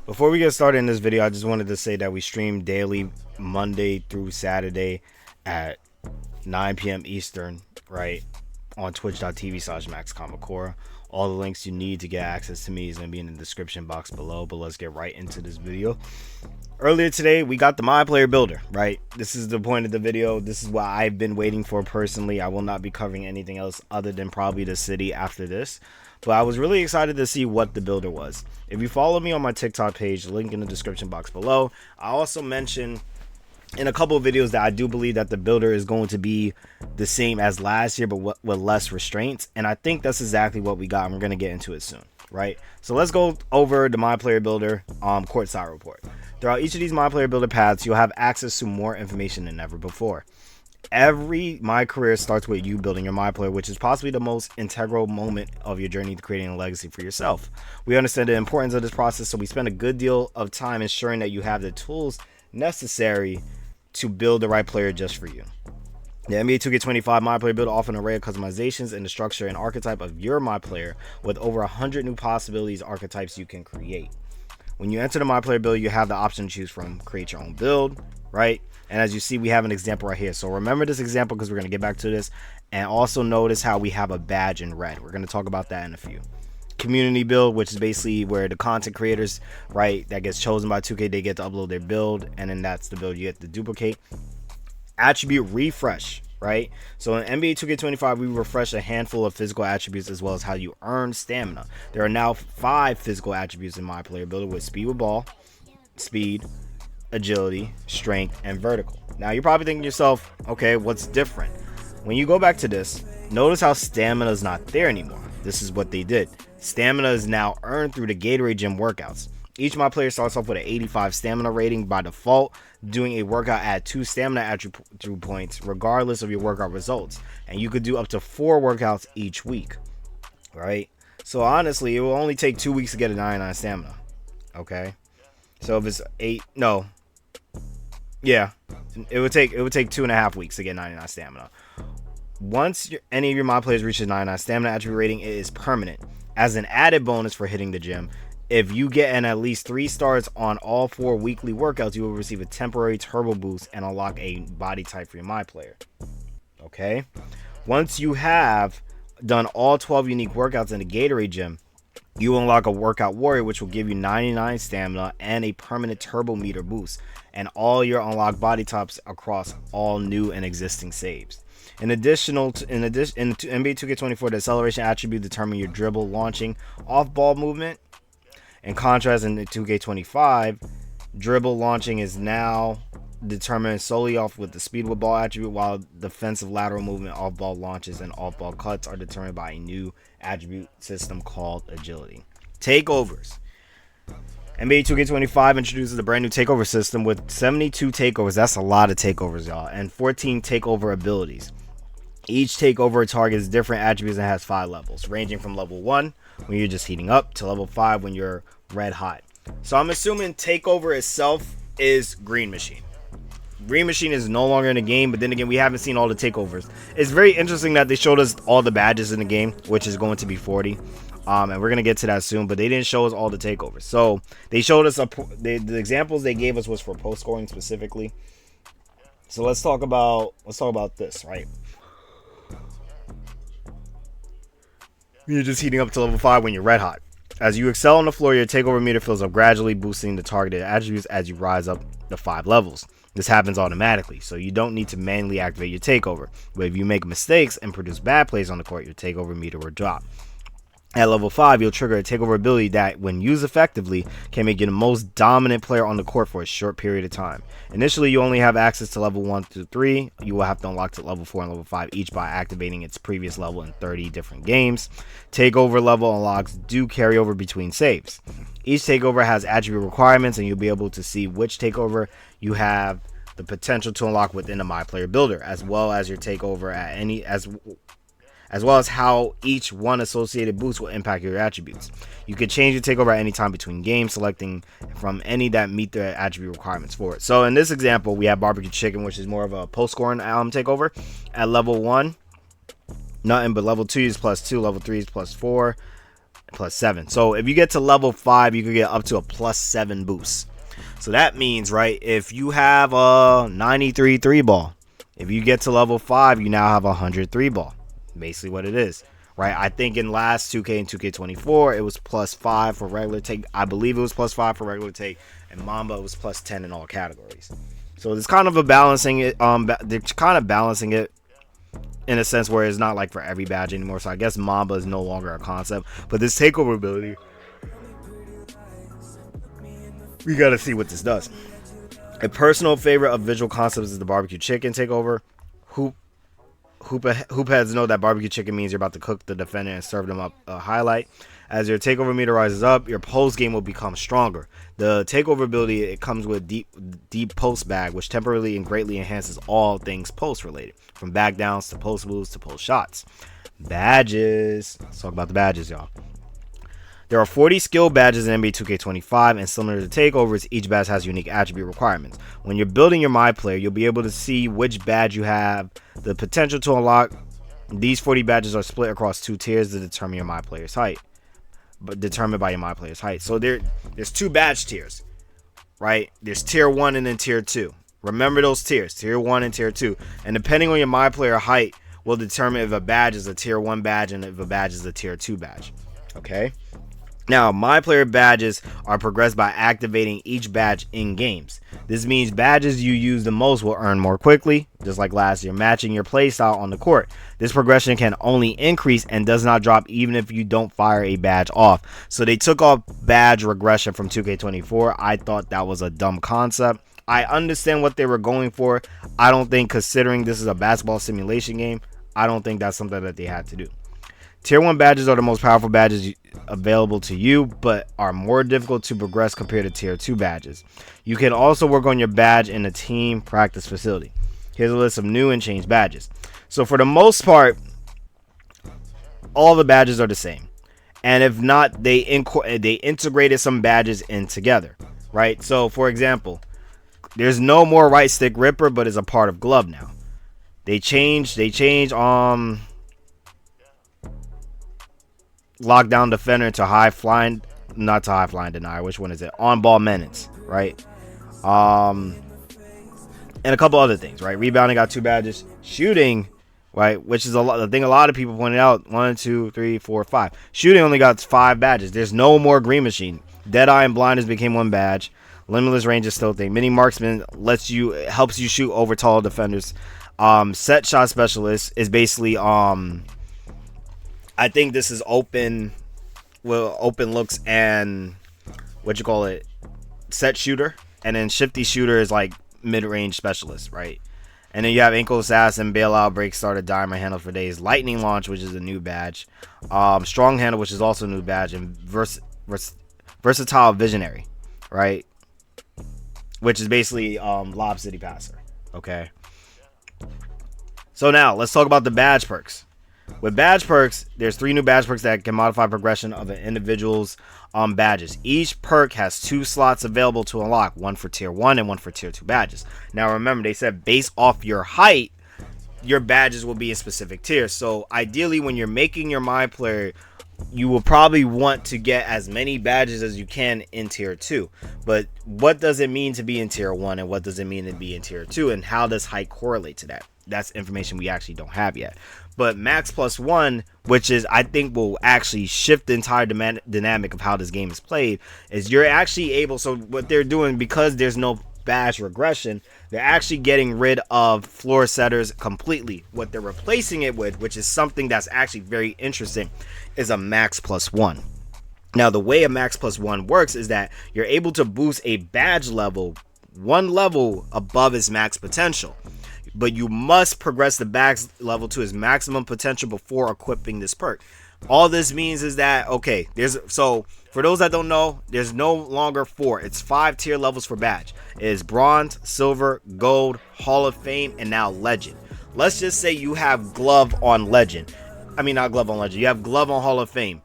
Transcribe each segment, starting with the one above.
Before we get started in this video, I just wanted to say that we stream daily, Monday through Saturday at 9 p.m. Eastern, right, on twitch.tv/maxkamakora. All the links you need to get access to me is going to be in the description box below, but let's get right into this video. Earlier today, we got the My Player Builder, right? This is the point of the video. This is what I've been waiting for personally. I will not be covering anything else other than probably the city after this. But I was really excited to see what the builder was. If you follow me on my TikTok page, link in the description box below. I also mentioned in a couple of videos that I do believe that the builder is going to be the same as last year, but with less restraints. And I think that's exactly what we got. And we're going to get into it soon, right? So let's go over the My Player Builder courtside report. Throughout each of these My Player Builder paths, you'll have access to more information than ever before. Every My Career starts with you building your My Player, which is possibly the most integral moment of your journey to creating a legacy for yourself. We understand the importance of this process, so we spend a good deal of time ensuring that you have the tools necessary to build the right player just for you. The NBA2K25 My Player Builder offers an array of customizations in the structure and archetype of your My Player with over 100 new possibilities archetypes you can create. When you enter the My Player Builder, you have the option to choose from create your own build, right? And as you see, we have an example right here. So remember this example because we're going to get back to this. And also notice how we have a badge in red. We're going to talk about that in a few. Community build, which is basically where the content creators, right, that gets chosen by 2K, they get to upload their build. And then that's the build you get to duplicate. Attribute refresh, right? So in NBA 2K25, we refresh a handful of physical attributes as well as how you earn stamina. There are now 5 physical attributes in My Player Builder with speed with ball, speed, agility, strength, and vertical. Now you're probably thinking to yourself, okay, what's different? When you go back to this, notice how stamina is not there anymore. This is what they did. Stamina is now earned through the Gatorade Gym workouts. Each My Player starts off with an 85 stamina rating by default. Doing a workout at 2 stamina attribute points regardless of your workout results, and you could do up to 4 workouts each week, right? So honestly, it will only take 2 weeks to get a 99 stamina. Okay, so if it's 8, no, yeah, it would take 2.5 weeks to get 99 stamina. Once any of your My Players reaches 99 stamina attribute rating, it is permanent. As an added bonus for hitting the gym, if you get an at least 3 stars on all 4 weekly workouts, you will receive a temporary turbo boost and unlock a body type for your My Player. Okay, once you have done all 12 unique workouts in the Gatorade Gym, you will unlock a workout warrior, which will give you 99 stamina and a permanent turbo meter boost, and all your unlocked body types across all new and existing saves. In addition, in NBA 2K24, the acceleration attribute determines your dribble, launching, off-ball movement. In contrast, in the 2K25, dribble launching is now determined solely off with the speed with ball attribute, while defensive lateral movement, off-ball launches, and off-ball cuts are determined by a new attribute system called agility. Takeovers. NBA 2K25 introduces a brand new takeover system with 72 takeovers. That's a lot of takeovers, y'all, and 14 takeover abilities. Each takeover targets different attributes and has 5 levels, ranging from level 1 when you're just heating up to level 5 when you're red hot. So I'm assuming takeover itself is Green Machine. Green Machine is no longer in the game, but then again, we haven't seen all the takeovers. It's very interesting that they showed us all the badges in the game, which is going to be 40. And we're going to get to that soon, but they didn't show us all the takeovers. So they showed us the examples they gave us was for post scoring specifically. So let's talk about this, right? You're just heating up to level 5 when you're red hot. As you excel on the floor, your takeover meter fills up, gradually boosting the targeted attributes as you rise up the 5 levels. This happens automatically, so you don't need to manually activate your takeover. But if you make mistakes and produce bad plays on the court, your takeover meter will drop. At level 5, you'll trigger a takeover ability that, when used effectively, can make you the most dominant player on the court for a short period of time. Initially, you only have access to level 1 through 3. You will have to unlock to level 4 and level 5 each by activating its previous level in 30 different games. Takeover level unlocks do carry over between saves. Each takeover has attribute requirements, and you'll be able to see which takeover you have the potential to unlock within the My Player Builder, as well as your takeover at any as well as how each one associated boost will impact your attributes. You can change your takeover at any time between games, selecting from any that meet the attribute requirements for it. So in this example, we have barbecue chicken, which is more of a post-scoring takeover. At level 1, nothing, but level 2 is +2, level 3 is +4. +7. So if you get to level 5, you could get up to a +7 boost. So that means, right, if you have a 93 3 ball, if you get to level 5, you now have a 103 ball. Basically what it is, right? I think in last 2K and 2K24, it was +5 for regular take. I believe it was +5 for regular take, and Mamba was +10 in all categories. So it's kind of a balancing it. They're kind of balancing it in a sense where it's not like for every badge anymore. So I guess Mamba is no longer a concept, but this takeover ability, we gotta see what this does. A personal favorite of visual concepts is the barbecue chicken takeover. Hoopheads know that barbecue chicken means you're about to cook the defender and serve them up a highlight. As your takeover meter rises up, your post game will become stronger. The takeover ability, it comes with deep post bag, which temporarily and greatly enhances all things post related, from back downs to post moves to post shots. Badges. Let's talk about the badges, y'all. There are 40 skill badges in NBA 2K25, and similar to takeovers, each badge has unique attribute requirements. When you're building your My Player, you'll be able to see which badge you have the potential to unlock. These 40 badges are split across 2 tiers to determine your My Player's height, but determined by your My Player's height. So there's 2 badge tiers, right? There's tier 1 and then tier 2. Remember those tiers, tier 1 and tier 2. And depending on your My Player height will determine if a badge is a tier 1 badge and if a badge is a tier 2 badge. Okay? Now, My Player badges are progressed by activating each badge in games. This means badges you use the most will earn more quickly, just like last year, matching your playstyle on the court. This progression can only increase and does not drop even if you don't fire a badge off. So they took off badge regression from 2K24. I thought that was a dumb concept. I understand what they were going for. I don't think, considering this is a basketball simulation game, I don't think that's something that they had to do. Tier 1 badges are the most powerful badges available to you, but are more difficult to progress compared to Tier 2 badges. You can also work on your badge in a team practice facility. Here's a list of new and changed badges. So for the most part, all the badges are the same. And if not, they integrated some badges in together, right? So for example, there's no more right stick ripper, but is a part of glove now. They changed lockdown defender to high flying, not to high flying denier. Which one is it? On ball menace, right? And a couple other things, right? Rebounding got 2 badges. Shooting, right? Which is the thing a lot of people pointed out. 1, 2, 3, 4, 5. Shooting only got 5 badges. There's no more green machine. Deadeye and blindness became 1 badge. Limitless range is still a thing. Mini marksman helps you shoot over tall defenders. Set shot specialist is basically I think this is open looks and set shooter, and then shifty shooter is like mid-range specialist, right? And then you have ankle assassin, bailout, break starter, diamond handle for days, lightning launch, which is a new badge, strong handle, which is also a new badge, and versatile visionary, right? Which is basically Lob City passer. Okay. So now let's talk about the badge perks. With badge perks, there's 3 new badge perks that can modify progression of an individual's badges. Each perk has 2 slots available to unlock, one for tier 1 and one for tier 2 badges. Now remember, they said based off your height, your badges will be in specific tiers. So ideally, when you're making your My Player, you will probably want to get as many badges as you can in tier 2. But what does it mean to be in tier 1 and what does it mean to be in tier 2, and how does height correlate to that? That's information we actually don't have yet. But max +1, which is I think will actually shift the entire dynamic of how this game is played, is you're actually able, so what they're doing, because there's no badge regression, they're actually getting rid of floor setters completely. What they're replacing it with, which is something that's actually very interesting, is a max +1. Now the way a max +1 works is that you're able to boost a badge level 1 level above its max potential, but you must progress the badge level to its maximum potential before equipping this perk. All this means is that, okay, so for those that don't know, there's no longer 4, it's 5 tier levels for badge. It is bronze, silver, gold, Hall of Fame, and now legend. Let's just say you have glove on legend. I mean, not glove on legend, you have glove on Hall of Fame.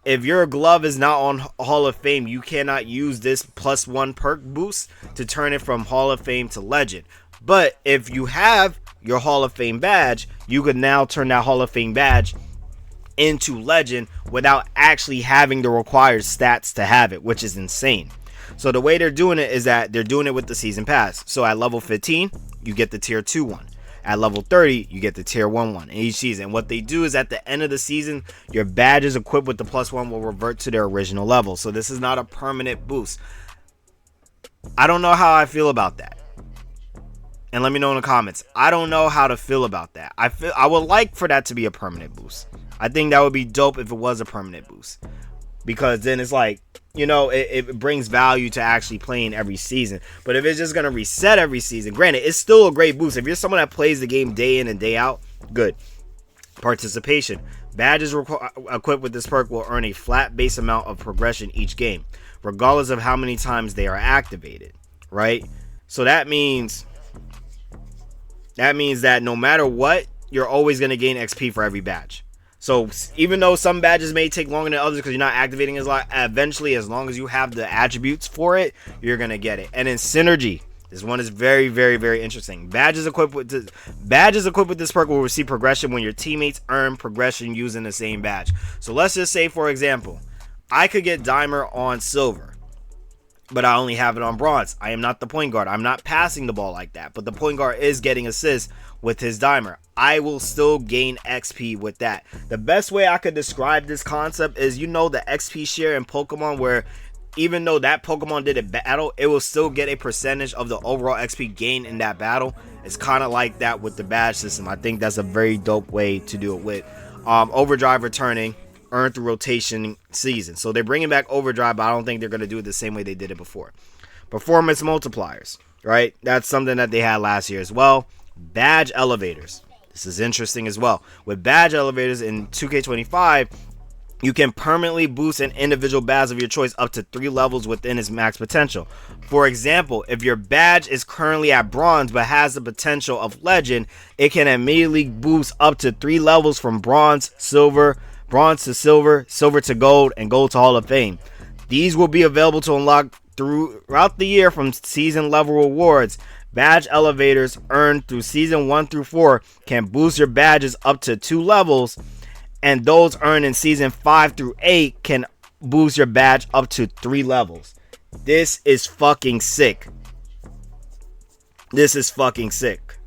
If your glove is not on Hall of Fame, you cannot use this +1 perk boost to turn it from Hall of Fame to legend. But if you have your Hall of Fame badge, you could now turn that Hall of Fame badge into Legend without actually having the required stats to have it, which is insane. So the way they're doing it is that they're doing it with the season pass. So at level 15, you get the tier 2 one. At level 30, you get the tier 1 one in each season. What they do is at the end of the season, your badges equipped with the +1 will revert to their original level. So this is not a permanent boost. I don't know how I feel about that. And let me know in the comments. I don't know how to feel about that. I would like for that to be a permanent boost. I think that would be dope if it was a permanent boost. Because then it's like, it brings value to actually playing every season. But if it's just going to reset every season, granted, it's still a great boost. If you're someone that plays the game day in and day out, good. Participation. Badges equipped with this perk will earn a flat base amount of progression each game, regardless of how many times they are activated, right? So that means that no matter what, you're always going to gain XP for every badge. So even though some badges may take longer than others because you're not activating as long, eventually, as long as you have the attributes for it, you're going to get it. And then synergy. This one is very, very, very interesting. Badges equipped with this perk will receive progression when your teammates earn progression using the same badge. So let's just say, for example, I could get Dimer on silver, but I only have it on bronze. I am not the point guard. I'm not passing the ball like that. But the point guard is getting assists with his Dimer. I will still gain XP with that. The best way I could describe this concept is, the XP share in Pokemon, where even though that Pokemon did a battle, it will still get a percentage of the overall XP gain in that battle. It's kind of like that with the badge system. I think that's a very dope way to do it with Overdrive returning. Earned through rotation season. So they're bringing back Overdrive, but I don't think they're going to do it the same way they did it before. Performance multipliers, right? That's something that they had last year as well. Badge elevators. This is interesting as well. With badge elevators in 2K25, you can permanently boost an individual badge of your choice up to 3 levels within its max potential. For example, if your badge is currently at bronze but has the potential of legend, it can immediately boost up to 3 levels from bronze to silver, silver to gold, and gold to Hall of Fame. These will be available to unlock throughout the year from season level rewards. Badge elevators earned through season 1 through 4 can boost your badges up to 2 levels, and those earned in season 5 through 8 can boost your badge up to 3 levels. This is fucking sick. This is fucking sick.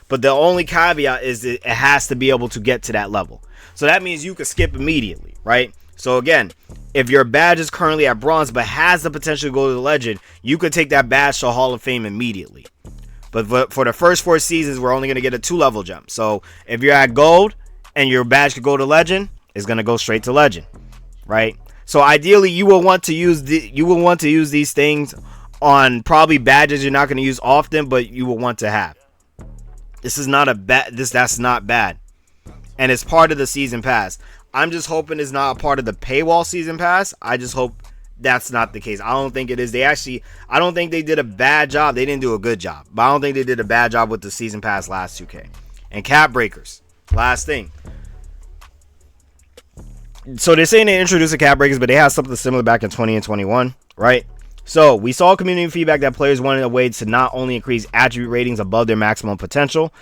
But the only caveat is that it has to be able to get to that level. So that means you could skip immediately, right? So again, if your badge is currently at bronze but has the potential to go to the legend, you could take that badge to Hall of Fame immediately. But for the first 4 seasons, we're only going to get a 2-level jump. So if you're at gold and your badge could go to legend, it's going to go straight to legend, right? So ideally, you will want to use these things on probably badges you're not going to use often, but you will want to have. This is not a bad. That's not bad, and it's part of the season pass. I'm just hoping it's not a part of the paywall season pass. I just hope that's not the case. I don't think it is. I don't think they did a bad job. They didn't do a good job, but I don't think they did a bad job with the season pass last 2K. And cap breakers. Last thing. So they're saying they introduced the cap breakers, but they had something similar back in 20 and 21, right? So we saw community feedback that players wanted a way to not only increase attribute ratings above their maximum potential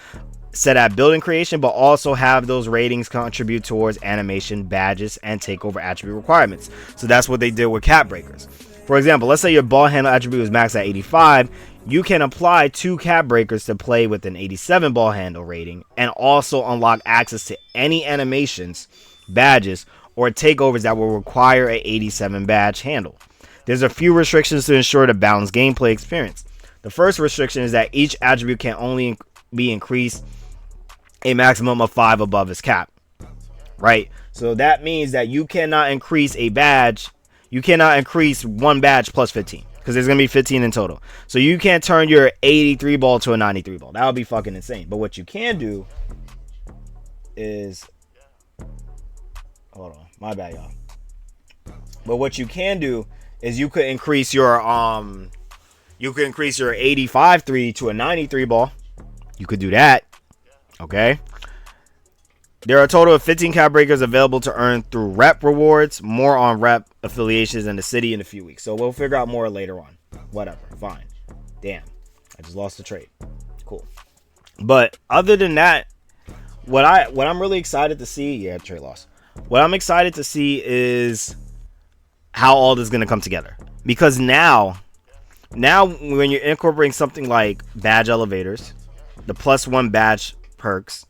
set at building creation, but also have those ratings contribute towards animation, badges, and takeover attribute requirements. So that's what they did with cap breakers. For example, let's say your ball handle attribute is maxed at 85. You can apply 2 cap breakers to play with an 87 ball handle rating and also unlock access to any animations, badges, or takeovers that will require an 87 badge handle. There's a few restrictions to ensure the balanced gameplay experience. The first restriction is that each attribute can only be increased a maximum of 5 above its cap, right? So that means that you cannot increase a badge. You cannot increase 1 badge plus 15 because there's going to be 15 in total. So you can't turn your 83 ball to a 93 ball. That would be fucking insane. But what you can do is, hold on, my bad, y'all. But what you can do is you could increase your 85 3 to a 93 ball. You could do that. Okay. There are a total of 15 cap breakers available to earn through rep rewards. More on rep affiliations in the city in a few weeks. So we'll figure out more later on. Whatever. Fine. Damn. I just lost the trade. Cool. But other than that, what I'm really excited to see, yeah, trade loss. What I'm excited to see is how all this is going to come together. Because now when you're incorporating something like badge elevators, the +1 badge perks,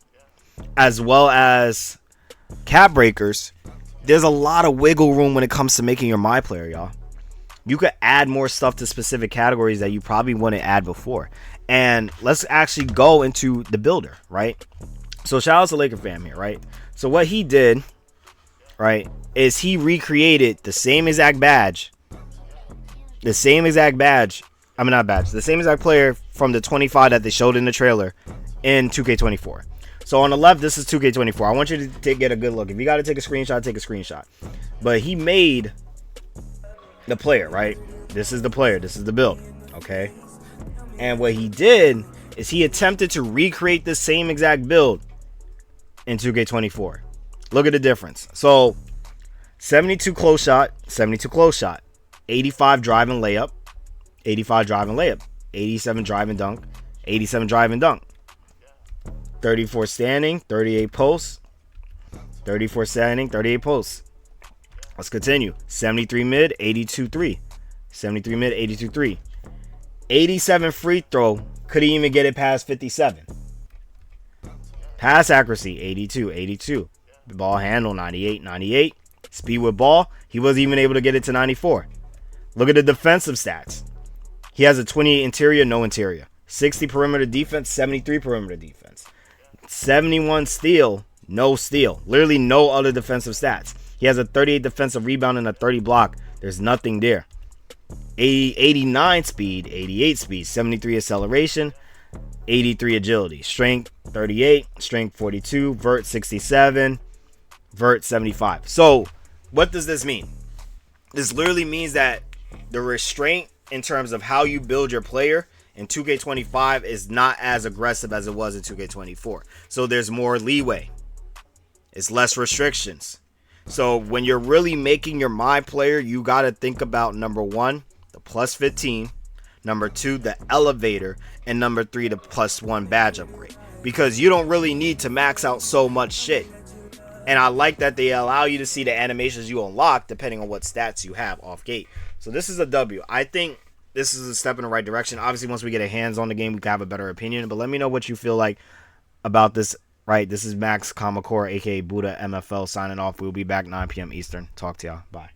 as well as cap breakers, there's a lot of wiggle room when it comes to making your my player, y'all. You could add more stuff to specific categories that you probably wouldn't add before. And let's actually go into the builder, right? So shout out to Laker fam here, right? So what he did, right, is he recreated the same exact badge. The same exact badge. I mean, not badge. The same exact player from the 25 that they showed in the trailer in 2K24. So on the left, this is 2K24. I want you to get a good look. If you got to take a screenshot, take a screenshot. But he made the player, right? This is the player. This is the build, okay? And what he did is he attempted to recreate the same exact build in 2K24. Look at the difference. So 72 close shot, 72 close shot, 85 drive and layup, 85 drive and layup, 87 drive and dunk, 87 drive and dunk, 34 standing, 38 posts, 34 standing, 38 posts. Let's continue. 73 mid, 82 3. 73 mid, 82 3. 87 free throw. Couldn't even get it past 57. Pass accuracy, 82 82. Ball handle, 98 98. Speed with ball, he wasn't even able to get it to 94. Look at the defensive stats. He has a 28 interior, no interior. 60 perimeter defense, 73 perimeter defense. 71 steal, no steal. Literally no other defensive stats. He has a 38 defensive rebound and a 30 block. There's nothing there. 89 speed, 88 speed, 73 acceleration, 83 agility. Strength 38, strength 42, vert 67, vert 75. So what does this mean? This literally means that the restraint in terms of how you build your player in 2K25 is not as aggressive as it was in 2K24. So there's more leeway. It's less restrictions. So when you're really making your my player, you got to think about number 1, the +15, number 2, the elevator, and number 3, the +1 badge upgrade. Because you don't really need to max out so much shit. And I like that they allow you to see the animations you unlock depending on what stats you have off gate. So this is a W. I think this is a step in the right direction. Obviously, once we get a hands on the game, we can have a better opinion. But let me know what you feel like about this. Right, this is Max Kamakura, aka Buddha MFL, signing off. We'll be back 9 p.m. Eastern. Talk to y'all. Bye.